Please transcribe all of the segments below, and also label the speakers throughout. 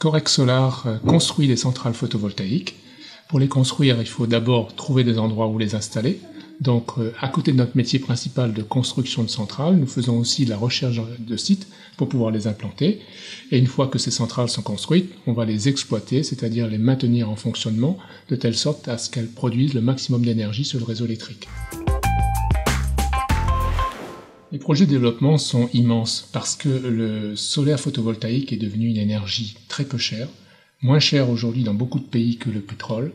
Speaker 1: Corex Solar construit des centrales photovoltaïques. Pour les construire, il faut d'abord trouver des endroits où les installer. Donc, à côté de notre métier principal de construction de centrales, nous faisons aussi la recherche de sites pour pouvoir les implanter. Et une fois que ces centrales sont construites, on va les exploiter, c'est-à-dire les maintenir en fonctionnement, de telle sorte à ce qu'elles produisent le maximum d'énergie sur le réseau électrique. Les projets de développement sont immenses parce que le solaire photovoltaïque est devenu une énergie très peu chère, moins chère aujourd'hui dans beaucoup de pays que le pétrole.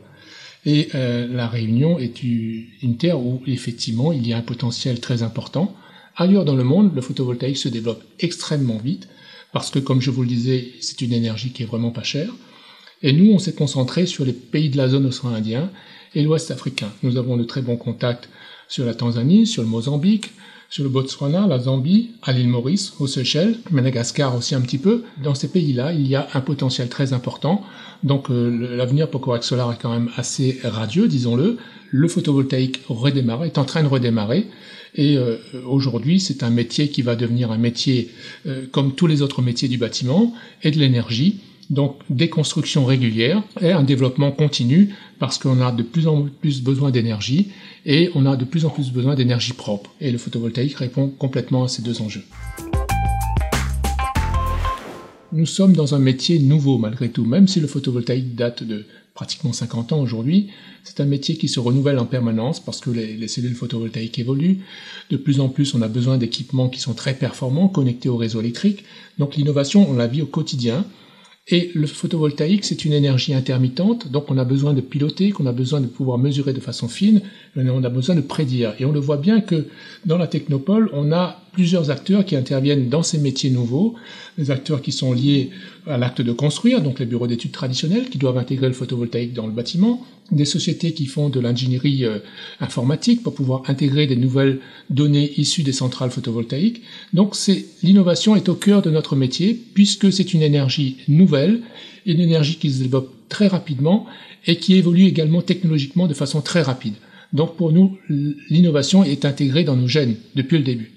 Speaker 1: Et la Réunion est une terre où effectivement il y a un potentiel très important. Ailleurs dans le monde, le photovoltaïque se développe extrêmement vite parce que, comme je vous le disais, c'est une énergie qui est vraiment pas chère. Et nous, on s'est concentré sur les pays de la zone océan Indien et l'Ouest africain. Nous avons de très bons contacts sur la Tanzanie, sur le Mozambique, sur le Botswana, la Zambie, à l'île Maurice, aux Seychelles, Madagascar aussi un petit peu. Dans ces pays-là, il y a un potentiel très important. Donc l'avenir pour Corex Solar est quand même assez radieux, disons-le. Le photovoltaïque redémarre, est en train de redémarrer. Et aujourd'hui, c'est un métier qui va devenir un métier comme tous les autres métiers du bâtiment et de l'énergie. Donc des constructions régulières et un développement continu parce qu'on a de plus en plus besoin d'énergie et on a de plus en plus besoin d'énergie propre. Et le photovoltaïque répond complètement à ces deux enjeux. Nous sommes dans un métier nouveau malgré tout, même si le photovoltaïque date de pratiquement 50 ans aujourd'hui. C'est un métier qui se renouvelle en permanence parce que les cellules photovoltaïques évoluent. De plus en plus, on a besoin d'équipements qui sont très performants, connectés au réseau électrique. Donc l'innovation, on la vit au quotidien. Et le photovoltaïque, c'est une énergie intermittente, donc on a besoin de piloter, qu'on a besoin de pouvoir mesurer de façon fine, on a besoin de prédire. Et on le voit bien que dans la technopole, on a plusieurs acteurs qui interviennent dans ces métiers nouveaux, des acteurs qui sont liés à l'acte de construire, donc les bureaux d'études traditionnels qui doivent intégrer le photovoltaïque dans le bâtiment, des sociétés qui font de l'ingénierie informatique pour pouvoir intégrer des nouvelles données issues des centrales photovoltaïques. Donc l'innovation est au cœur de notre métier puisque c'est une énergie nouvelle, une énergie qui se développe très rapidement et qui évolue également technologiquement de façon très rapide. Donc pour nous, l'innovation est intégrée dans nos gènes depuis le début.